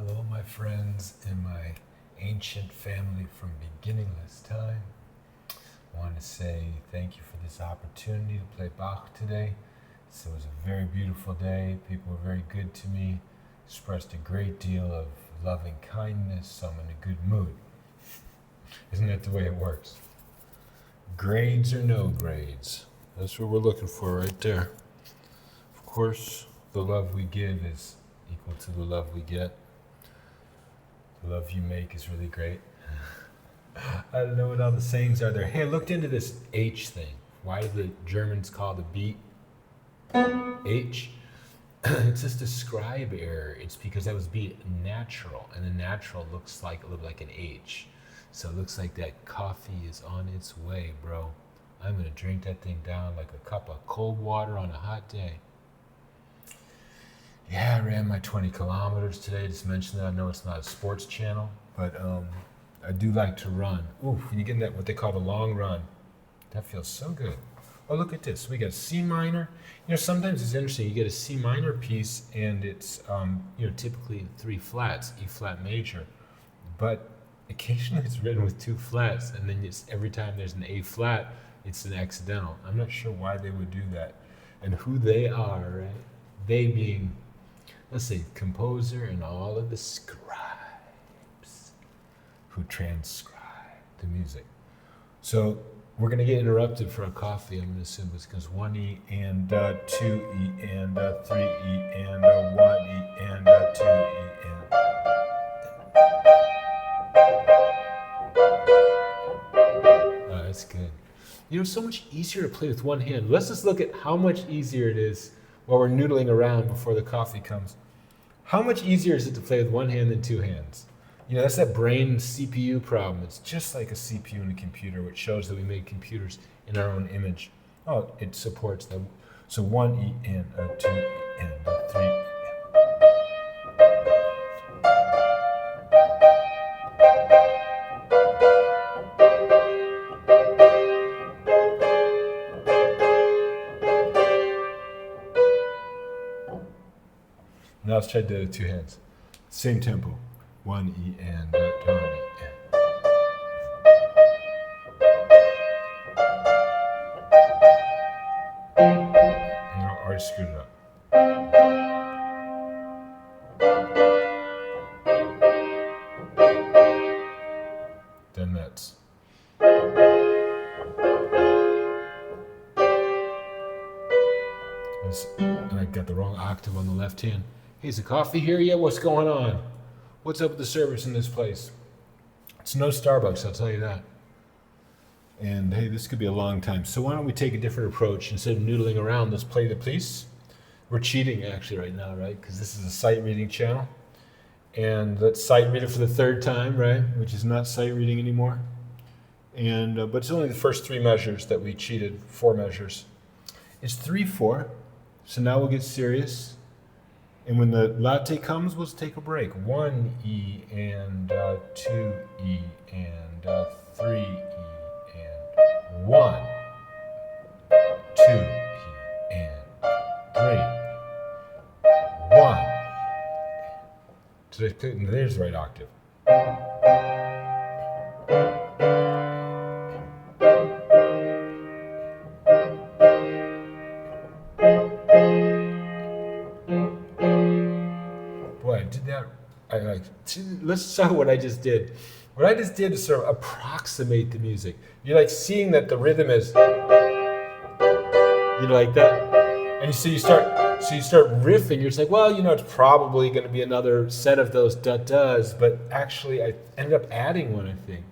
Hello, my friends and my ancient family from beginningless time. I want to say thank you for this opportunity to play Bach today. So it was a very beautiful day. People were very good to me, expressed a great deal of loving kindness, so I'm in a good mood. Isn't that the way it works? Grades or no grades? That's what we're looking for right there. Of course, the love we give is equal to the love we get. The love you make is really great. I don't know what all the sayings are there. Hey, I looked into this H thing. Why do the Germans call the beat H? It's just a scribe error. It's because that was beat natural, and the natural looks like a little like an H. So it looks like that coffee is on its way, bro. I'm gonna drink that thing down like a cup of cold water on a hot day. Yeah, I ran my 20 kilometers today. Just mention that. I know it's not a sports channel, but I do like to run. Ooh, when you get in that, what they call the long run, that feels so good. Oh, look at this. We got C minor. You know, sometimes it's interesting. You get a C minor piece, and it's, typically 3 flats, E flat major. But occasionally it's written with 2 flats, and then every time there's an A flat, it's an accidental. I'm not sure why they would do that and who they are, right? They being, let's say, composer and all of the scribes who transcribe the music. So we're going to get interrupted for a coffee. I'm going to assume it's because 1E and 2E and 3E and 1E and 2E and... Oh, that's good. You know, it's so much easier to play with one hand. Let's just look at how much easier it is while we're noodling around before the coffee comes. How much easier is it to play with one hand than 2 hands? You know, that's that brain CPU problem. It's just like a CPU in a computer, which shows that we made computers in our own image. Oh, it supports them. So 1E and 2E and 3E. Now let's try to do it with 2 hands. Same tempo. 1E and 2E and. I already screwed it up. Then that's. And I got the wrong octave on the left hand. Hey, is the coffee here yet? What's going on? What's up with the service in this place? It's no Starbucks, I'll tell you that. And hey, this could be a long time. So why don't we take a different approach? Instead of noodling around, let's play the piece. We're cheating actually right now, right? Because this is a sight reading channel. And let's sight read it for the 3rd time, right? Which is not sight reading anymore. And but it's only the first 3 measures that we cheated, 4 measures. It's 3/4. So now we'll get serious. And when the latte comes, we'll take a break. 1E and 2E and 3E and 1, 2E and 3, 1. Did I play? There's the right octave. Boy, I did that. Let's show what I just did. What I just did is sort of approximate the music. You're like seeing that the rhythm is, like that, and you start riffing. You're just like, well, it's probably going to be another set of those da-das, but actually, I ended up adding one, I think.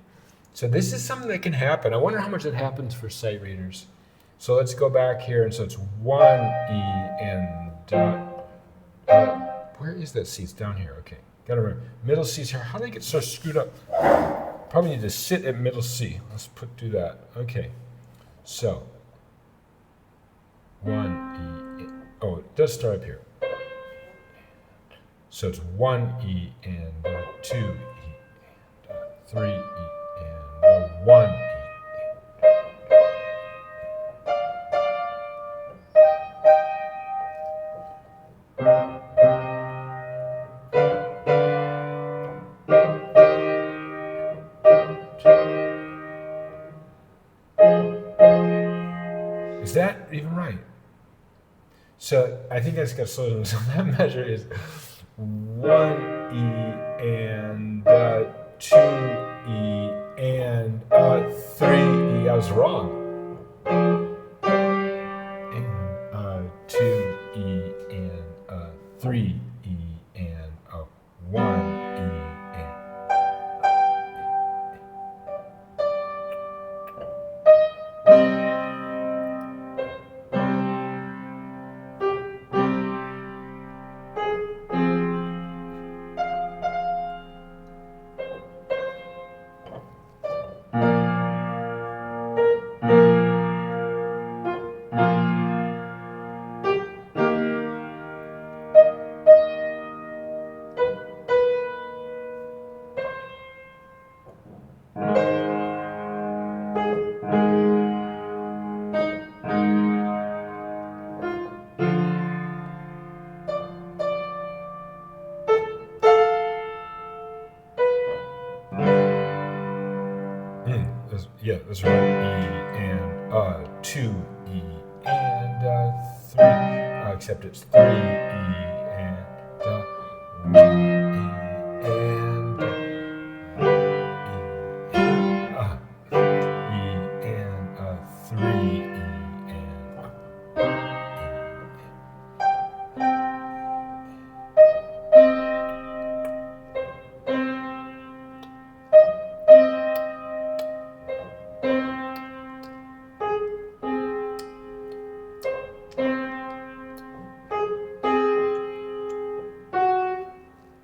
So this is something that can happen. I wonder how much it happens for sight readers. So let's go back here, and so it's 1E and where is that C? It's down here. Okay, gotta remember. Middle C's here. How do they get so screwed up? Probably need to sit at middle C. Let's do that. Okay, so 1E. Oh, it does start up here. So it's 1E and 2E and 3E and 1E. even right. So I think I just got to slow down. So that measure is 1E and 2E and 3E. I was wrong. And 2E and 3E and 1E and. Yeah, that's right. E and 2E and 3. Except it's 3E and 1E and E and 3E and.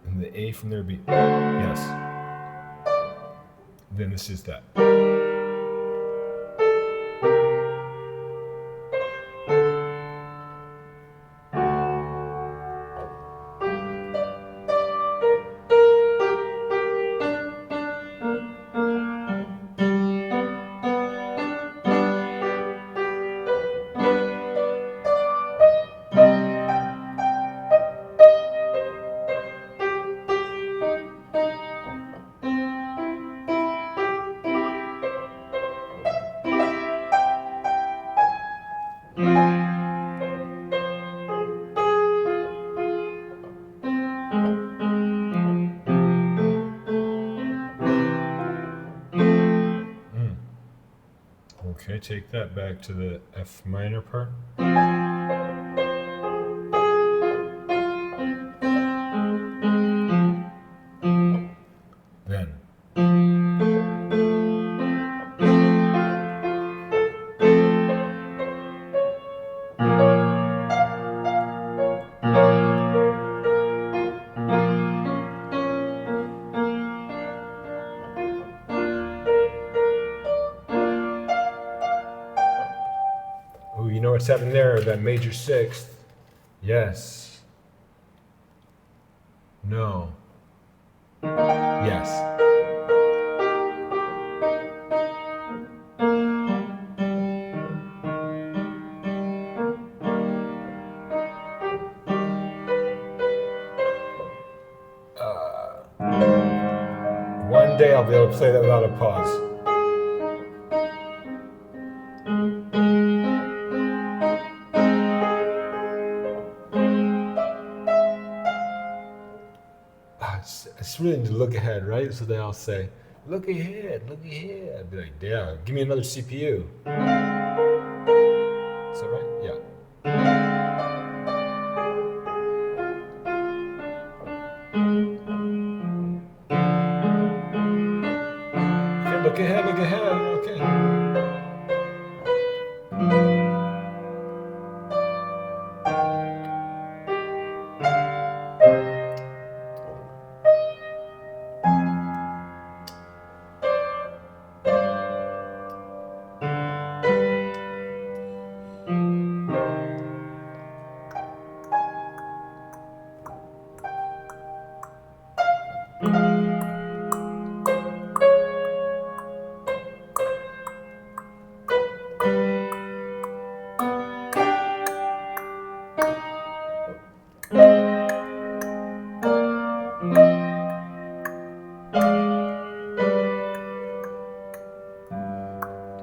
And the A from there would be yes. Then this is that. Okay, take that back to the F minor part. Then. Oh, you know what's happening there? That major sixth. Yes. No. Yes. One day I'll be able to play that without a pause. It's really to look ahead, right? So they all say, look ahead, look ahead. I'd be like, yeah, give me another CPU. Is that right? Yeah. Okay, look ahead, okay.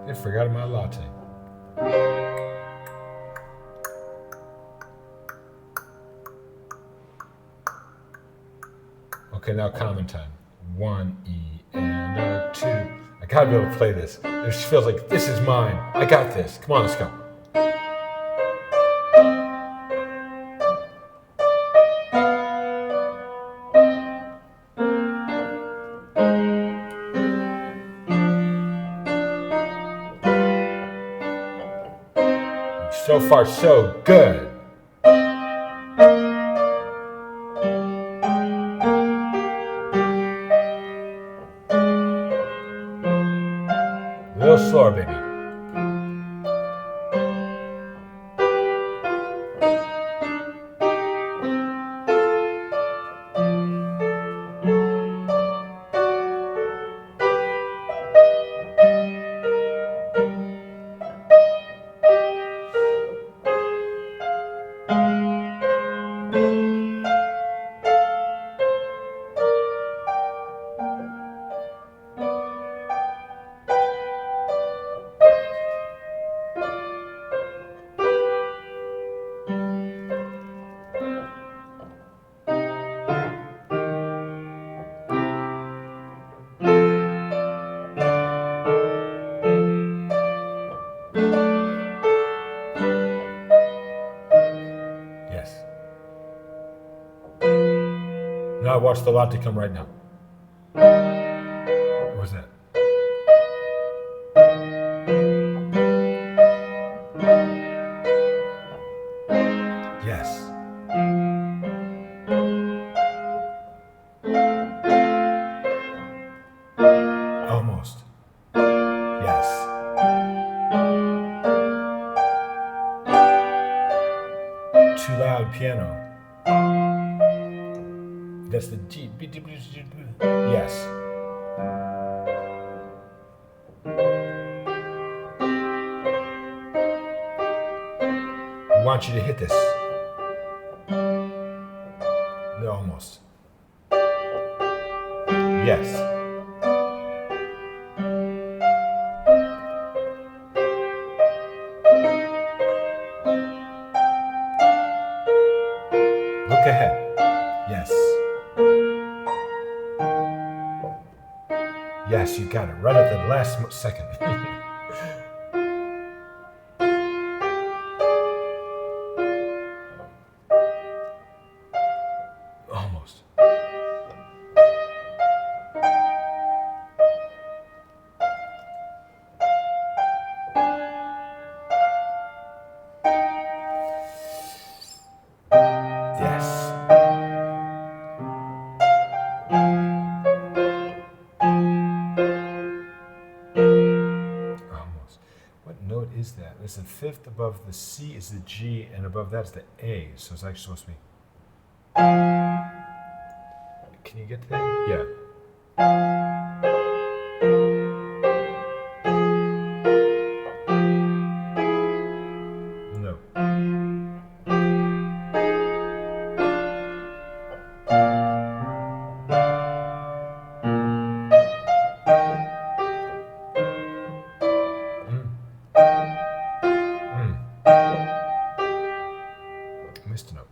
I forgot my latte. Okay, now common time. 1 E and a 2. I gotta be able to play this. It just feels like this is mine. I got this. Come on, let's go. So far, so good. A little slower, baby. Yes. Now watch the latte come right now. What was that? Yes. Almost. Yes. Too loud piano. That's the G. Yes. I want you to hit this. Almost. Yes. Look ahead. Yes. Yes, you got it. Right at the last second. Almost. Yes. Almost. What note is that? It's the fifth above the C is the G, and above that's the A. So it's actually supposed to be. Can you get to that? Yeah. No. Missed a note.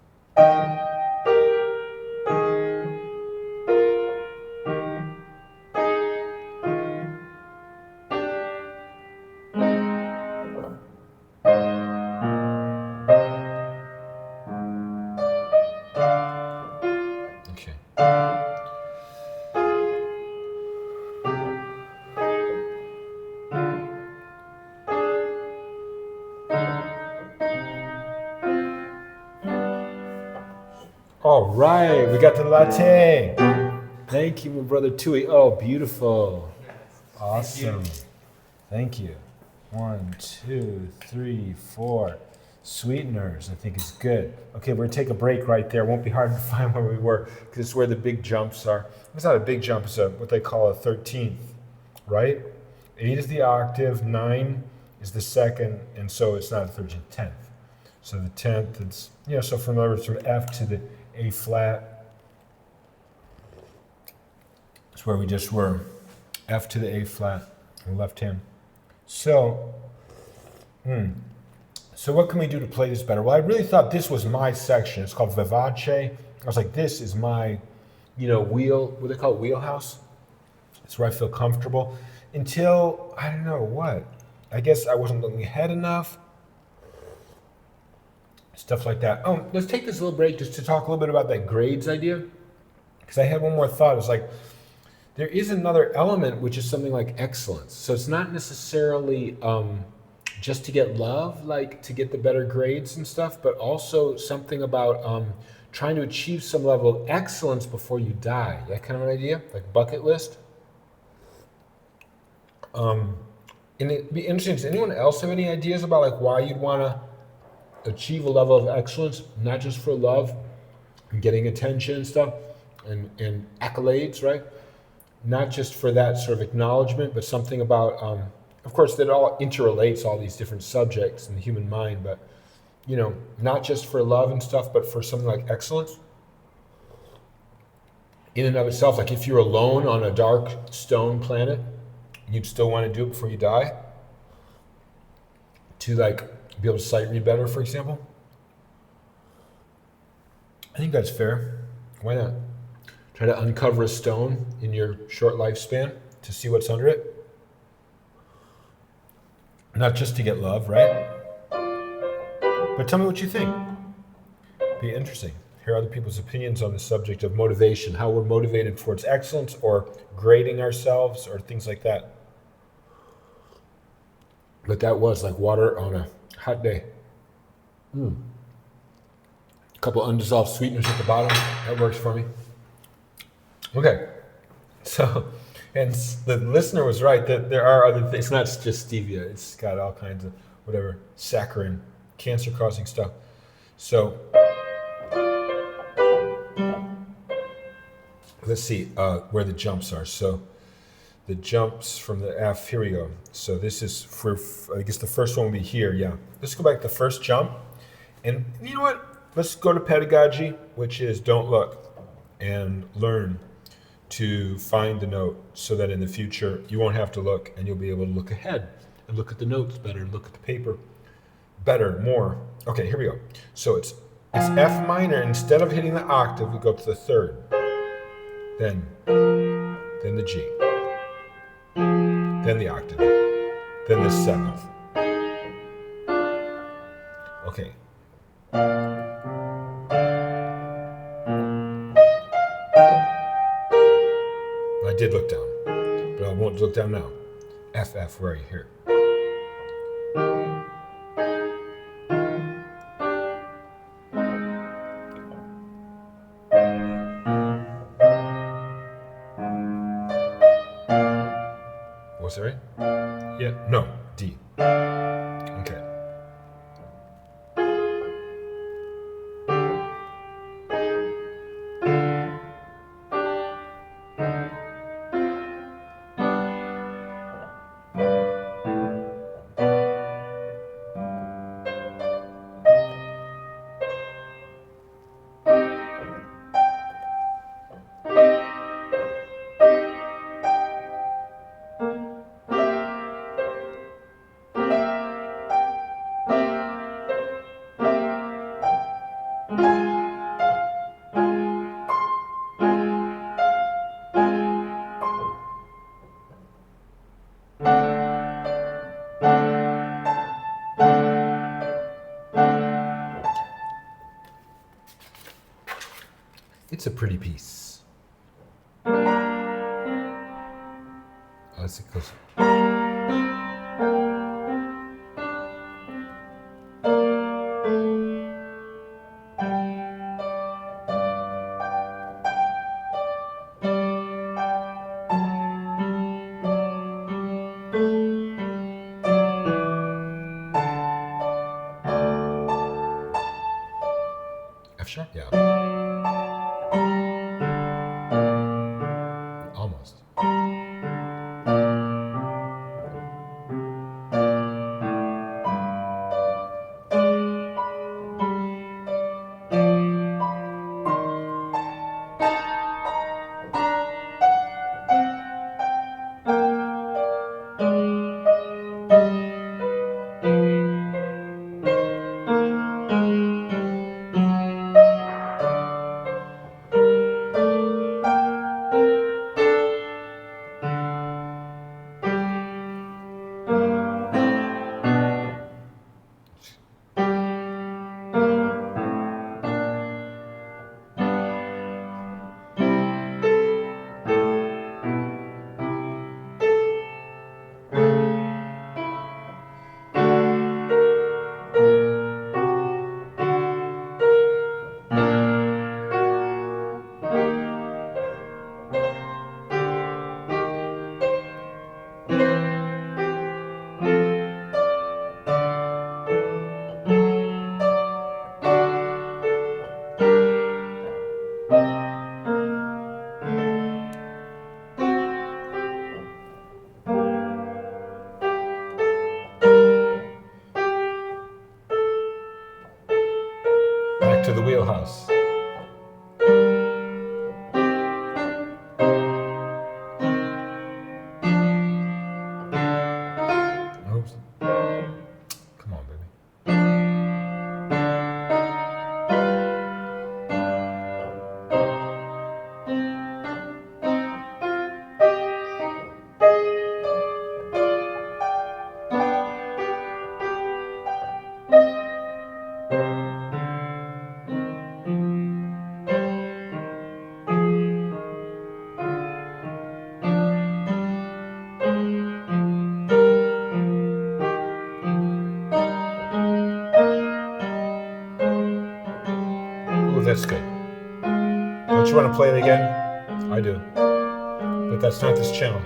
Okay. All right, we got the latte. Thank you, my brother Tui. Oh, beautiful. Awesome. Thank you. 1, 2, 3, 4. Sweeteners, I think is good. Okay, we're gonna take a break right there. Won't be hard to find where we were because it's where the big jumps are. It's not a big jump, it's what they call a 13th, right? 8 is the octave, 9 is the second, and so it's not a 13th, 10th. So the 10th, it's, so from F to the A flat. That's where we just were. F to the A flat, on the left hand. So, so what can we do to play this better? Well, I really thought this was my section. It's called Vivace. I was like, this is my what they call it, wheelhouse. It's where I feel comfortable until, I don't know what. I guess I wasn't looking ahead enough. Stuff like that. Oh, let's take this little break just to talk a little bit about that grades idea. Because I had one more thought. It's like, there is another element, which is something like excellence. So it's not necessarily just to get love, like to get the better grades and stuff, but also something about trying to achieve some level of excellence before you die. That kind of an idea, like bucket list. And it'd be interesting. Does anyone else have any ideas about like why you'd want to achieve a level of excellence, not just for love and getting attention and stuff and accolades, right? Not just for that sort of acknowledgement, but something about, of course, that all interrelates all these different subjects in the human mind, but, not just for love and stuff, but for something like excellence in and of itself. Like if you're alone on a dark stone planet, you'd still want to do it before you die to like be able to sight read better, for example. I think that's fair. Why not? Try to uncover a stone in your short lifespan to see what's under it. Not just to get love, right? But tell me what you think. Be interesting. Hear other people's opinions on the subject of motivation, how we're motivated towards excellence or grading ourselves or things like that. But that was like water on a hot day. A couple undissolved sweeteners at the bottom. That works for me. Okay. So, and the listener was right that there are other things. It's not just stevia. It's got all kinds of whatever, saccharin, cancer-causing stuff. So, let's see where the jumps are. So, the jumps from the F, here we go. So this is for, I guess the first one will be here, yeah. Let's go back to the first jump. And you know what? Let's go to pedagogy, which is don't look and learn to find the note so that in the future you won't have to look and you'll be able to look ahead and look at the notes better, look at the paper better, more. Okay, here we go. So it's F minor. Instead of hitting the octave, we go to the third. Then the G. Then the octave, then the seventh. Okay. I did look down, but I won't look down now. F, F, where are you? Here. Was that right? Yeah, no, D. Okay. It's a pretty piece. Let's see closer. F sharp? Yeah. Almost. wheelhouse. Oops. Come on, baby. Oh, that's good. Don't you want to play it again? I do. But that's not this channel.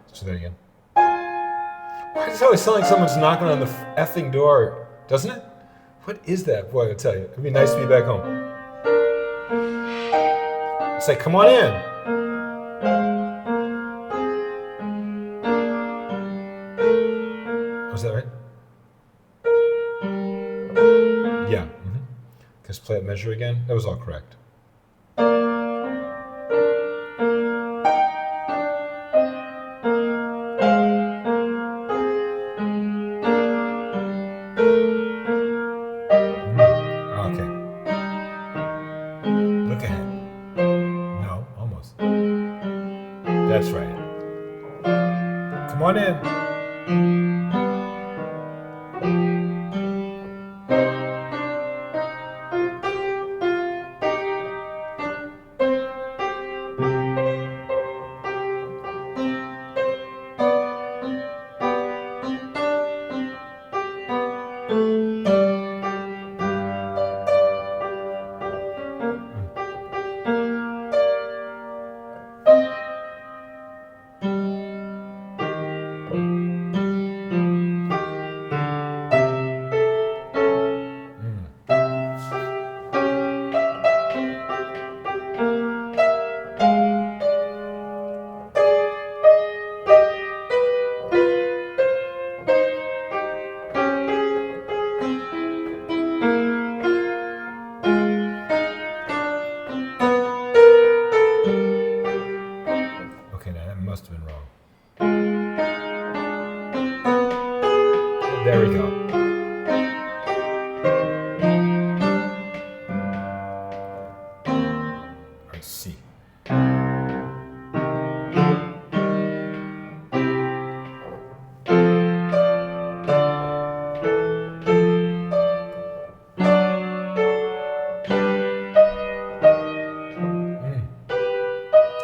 Let's do that again. Why does it always sound like someone's knocking on the effing door? Doesn't it? What is that? Boy, I tell you, it'd be nice to be back home. It's like, come on in. Was that right? Yeah. Let's play it measure again. That was all correct. Okay. Look ahead. No, almost. That's right. Come on in. Okay, now that must have been wrong. There we go. All right, C. I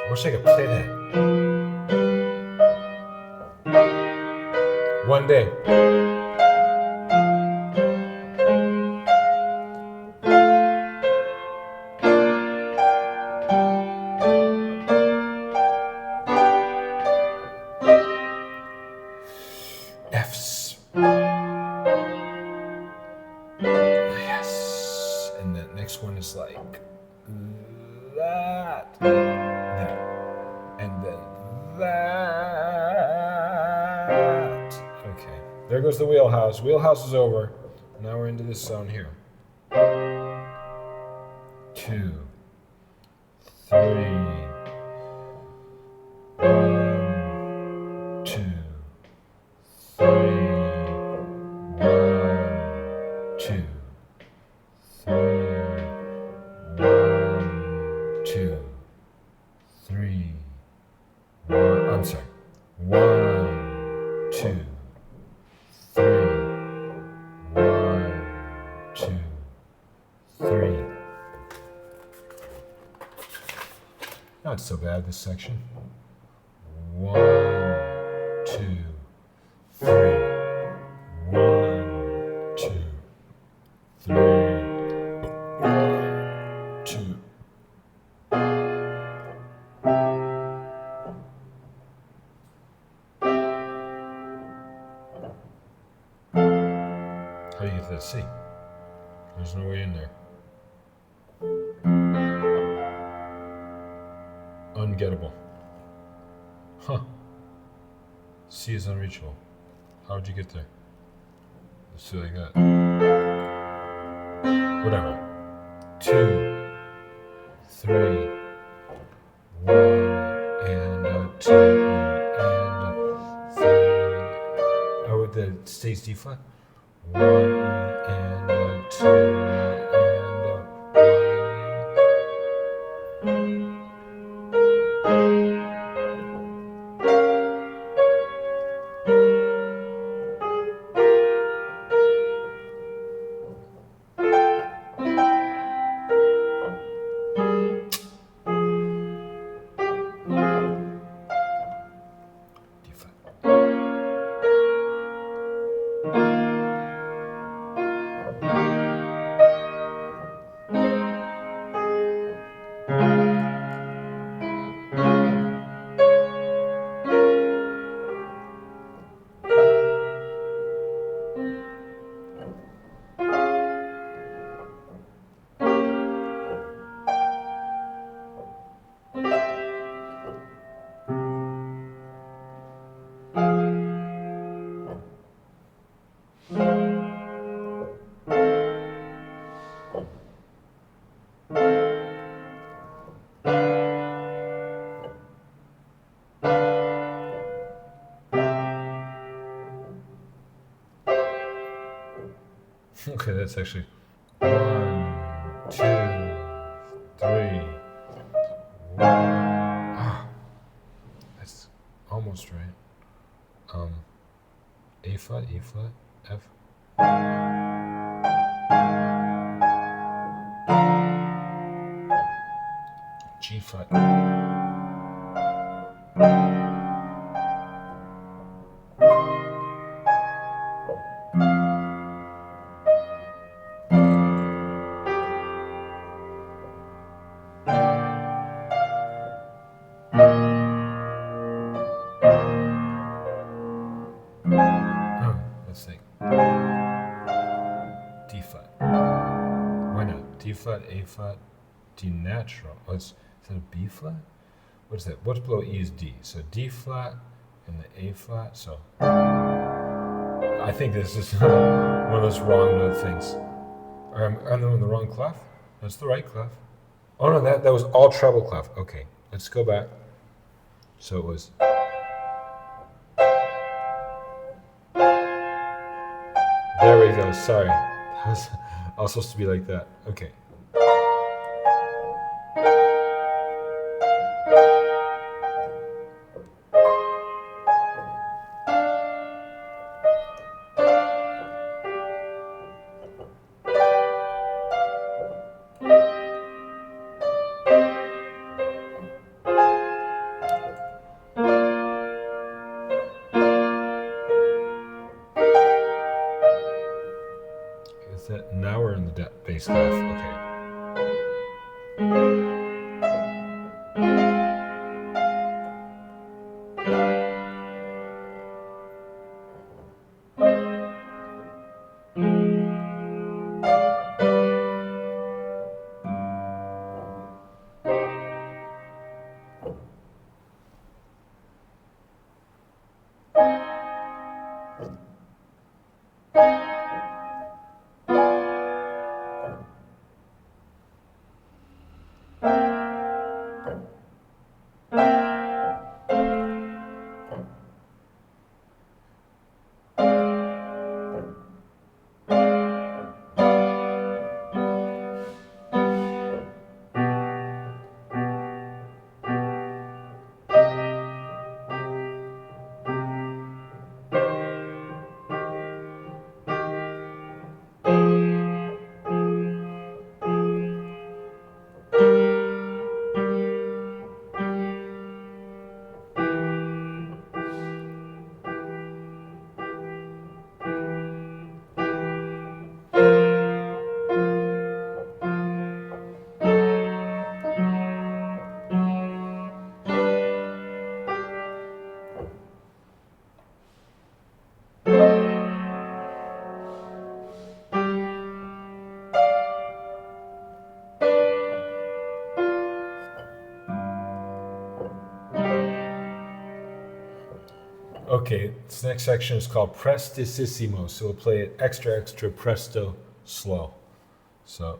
wish I could play that. One day. F's. Yes. And the next one is like that. That. And then that. Okay. There goes the wheelhouse. Wheelhouse is over. Now we're into this zone here. 2, 3. 1, 2, 3. 1, 2, 3. 1, 2, 3. 1. I'm sorry. 1, 2, 3. 1, 2, 3. Not so bad, this section. 1, 2, 3. 1, 2, 3. 1, 2. How do you get to that C? There's no way in there. Ungettable. Huh. C is unreachable. How would you get there? Let's do it like that. Whatever. 2, 3, 1, and a 2, and a 3. Oh, that stays D flat. 1, and a 2, and a 1. D flat. Okay, that's actually 1, 2, 3, 1. Ah, that's almost right. A flat, E flat, F. G flat. Let's think. D flat. Why not? D flat, A flat, D natural. Oh, is that a B flat? What is that? What's below E is D. So D flat and the A flat. So I think this is one of those wrong note things. Or I'm in the wrong clef? That's the right clef. Oh no, that was all treble clef. Okay, let's go back. So it was. There we go. Sorry, I was supposed to be like that. Okay. Now we're in the bass clef. Okay. Okay, this next section is called Prestissimo, so we'll play it extra, extra presto slow. So.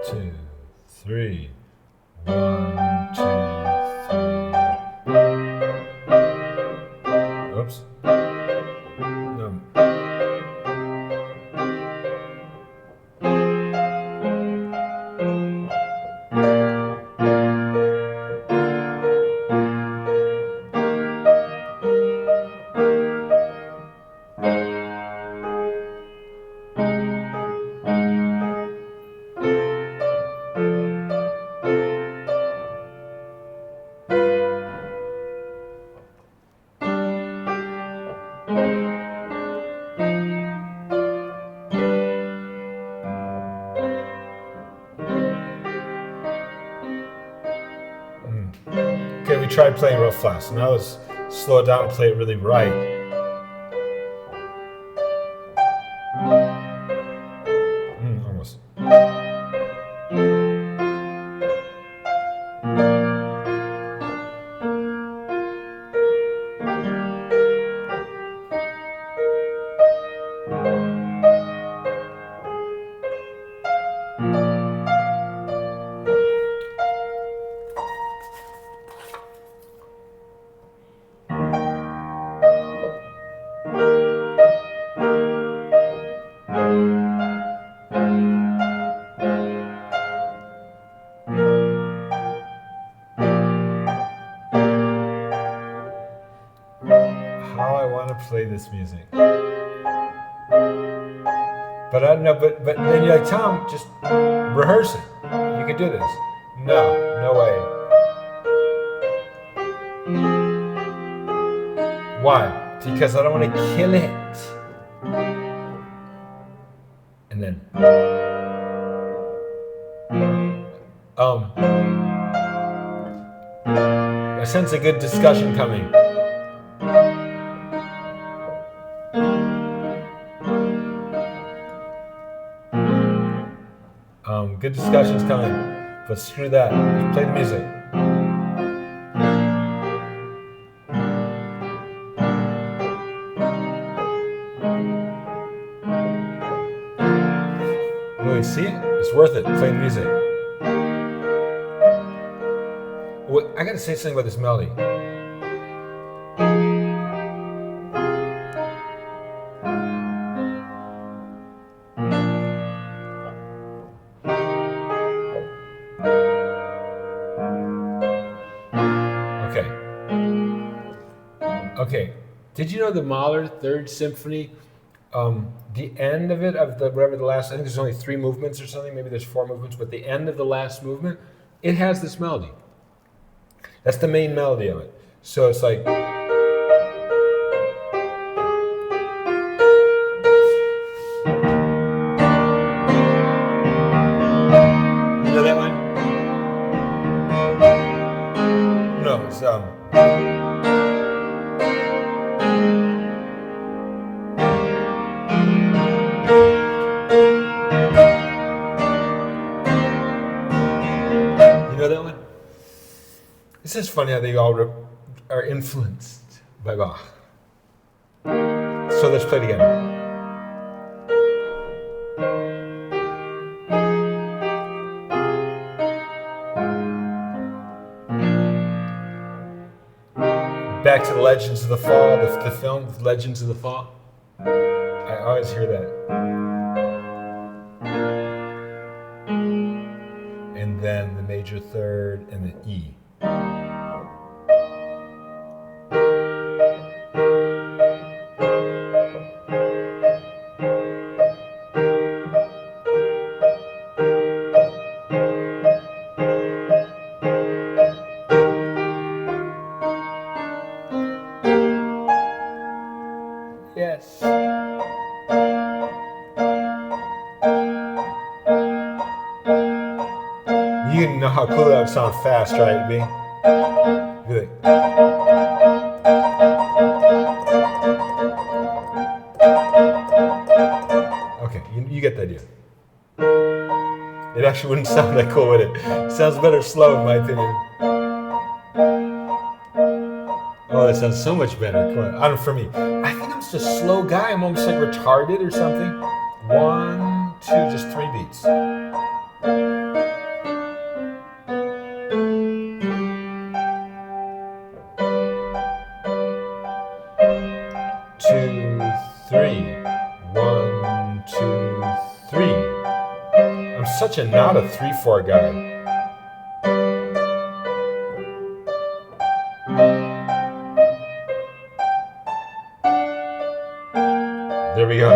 Two, three. 1, 2, 3. Oops. No. Okay, we tried playing real fast. Now let's slow it down and play it really right. Almost. How I want to play this music. But I don't know, but then you're like, Tom, just rehearse it. You can do this. No way. Why? Because I don't want to kill it. And then I sense a good discussion coming. Good discussion's coming, but screw that. Just play the music. Really see it? It's worth it. Play the music. Wait, I gotta say something about this melody. Okay. Did you know the Mahler Third Symphony? The end of it, of the whatever the last, I think there's only 3 movements or something. Maybe there's 4 movements, but the end of the last movement, it has this melody. That's the main melody of it. So it's like. You know that one? No, it's You know that one? It's just funny how they all are influenced by Bach. So let's play it again. Back to the Legends of the Fall, the film Legends of the Fall. I always hear that. And then the major third and the E. Yes. You know how cool that would sound fast, right, B? Good. get the idea. It actually wouldn't sound that cool, would it? It sounds better slow, in my opinion. Oh, that sounds so much better. Come on. I don't know, for me. I think I'm just a slow guy. I'm almost like retarded or something. 1, 2, just 3 beats. 2, 3. 1, 2, 3. I'm such a not a 3/4 guy. There we go.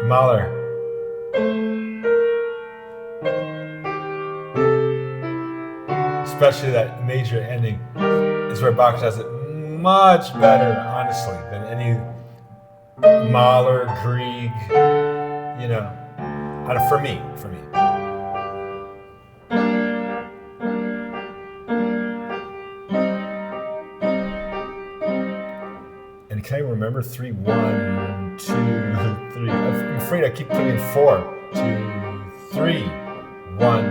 Mahler. Especially that major ending is where Bach does it much better, honestly, than any Mahler, Grieg, you know. For me. And can I remember 3, 1, 2, 3? I'm afraid I keep putting in 4, 2, 3, 1.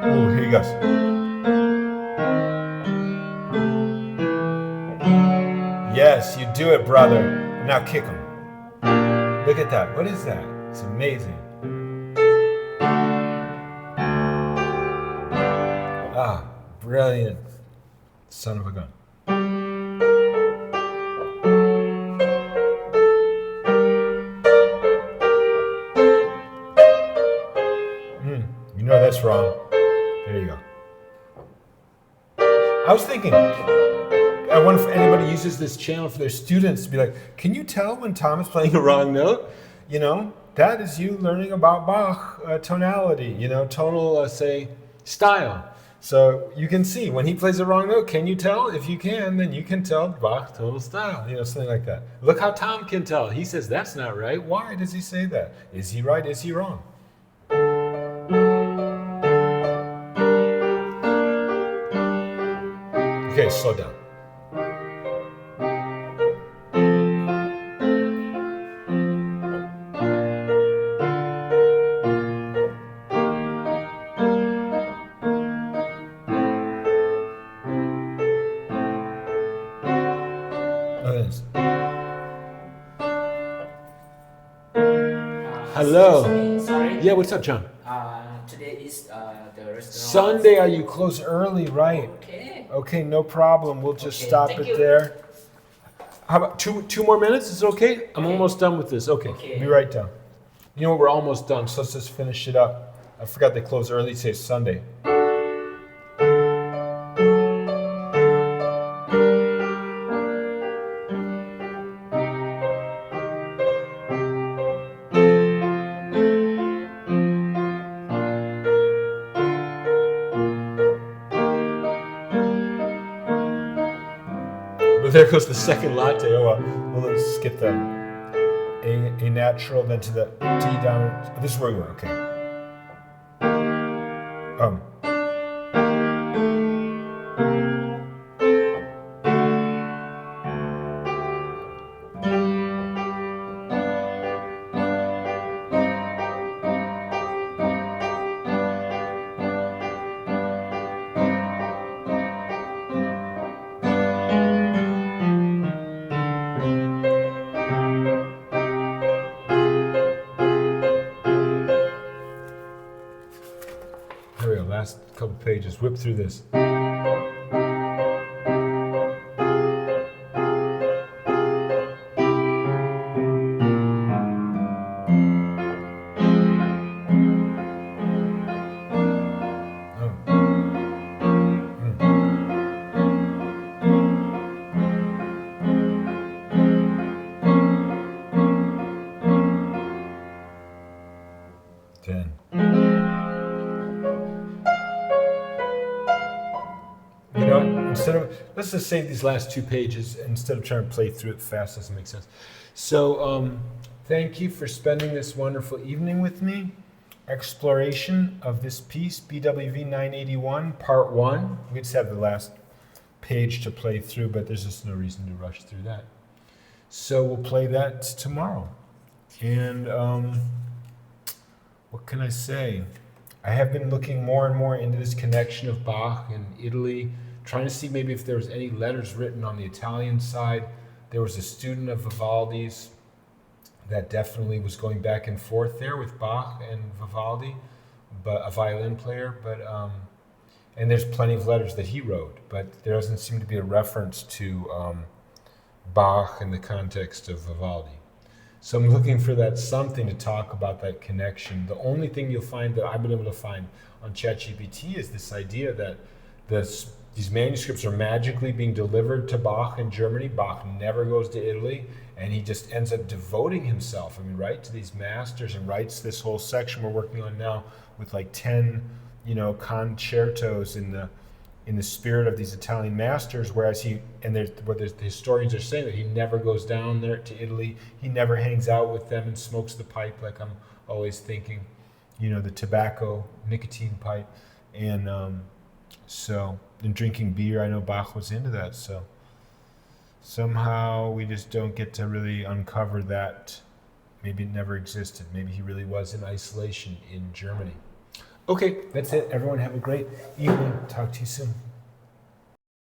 Ooh, here he goes. Yes, you do it, brother. Now kick him. Look at that. What is that? It's amazing. Ah, brilliant. Son of a gun. You know that's wrong. There you go. I was thinking, I wonder if anybody uses this channel for their students to be like, can you tell when Tom is playing a wrong note? You know, that is you learning about Bach tonality, you know, tonal, say, style. So you can see when he plays a wrong note, can you tell? If you can, then you can tell Bach tonal style, you know, something like that. Look how Tom can tell. He says, that's not right. Why does he say that? Is he right? Is he wrong? Okay, slow down. Hello. Sorry. Yeah, what's up, John? Today is the restaurant. Sunday, are you close early? Right. Okay. Okay, no problem. We'll just stop it you. there. How about two more minutes? Is it okay? I'm almost done with this. Okay. Be right down. You know what? We're almost done, so let's just finish it up. I forgot they close early today, Sunday. But there goes the second latte. Oh, well, let's skip that. A natural, then to the D dominant. This is where we were. Okay. Here we go. Last couple pages. Whip through this. 10. You know, let's just save these last 2 pages instead of trying to play through it fast. Doesn't make sense. So, thank you for spending this wonderful evening with me. Exploration of this piece, BWV 981, Part 1. We just have the last page to play through, but there's just no reason to rush through that. So we'll play that tomorrow. And what can I say? I have been looking more and more into this connection of Bach and Italy, trying to see maybe if there was any letters written on the Italian side. There was a student of Vivaldi's that definitely was going back and forth there with Bach and Vivaldi, but a violin player. But and there's plenty of letters that he wrote, but there doesn't seem to be a reference to Bach in the context of Vivaldi. So I'm looking for that something to talk about that connection. The only thing you'll find that I've been able to find on ChatGPT is this idea that these manuscripts are magically being delivered to Bach in Germany. Bach never goes to Italy, and he just ends up devoting himself, right, to these masters, and writes this whole section we're working on now with like 10, concertos in the spirit of these Italian masters, whereas the historians are saying that he never goes down there to Italy, he never hangs out with them and smokes the pipe, like I'm always thinking, the tobacco, nicotine pipe, and drinking beer. I know Bach was into that, so somehow we just don't get to really uncover that. Maybe it never existed. Maybe he really was in isolation in Germany. Okay, that's it. Everyone have a great evening. Talk to you soon.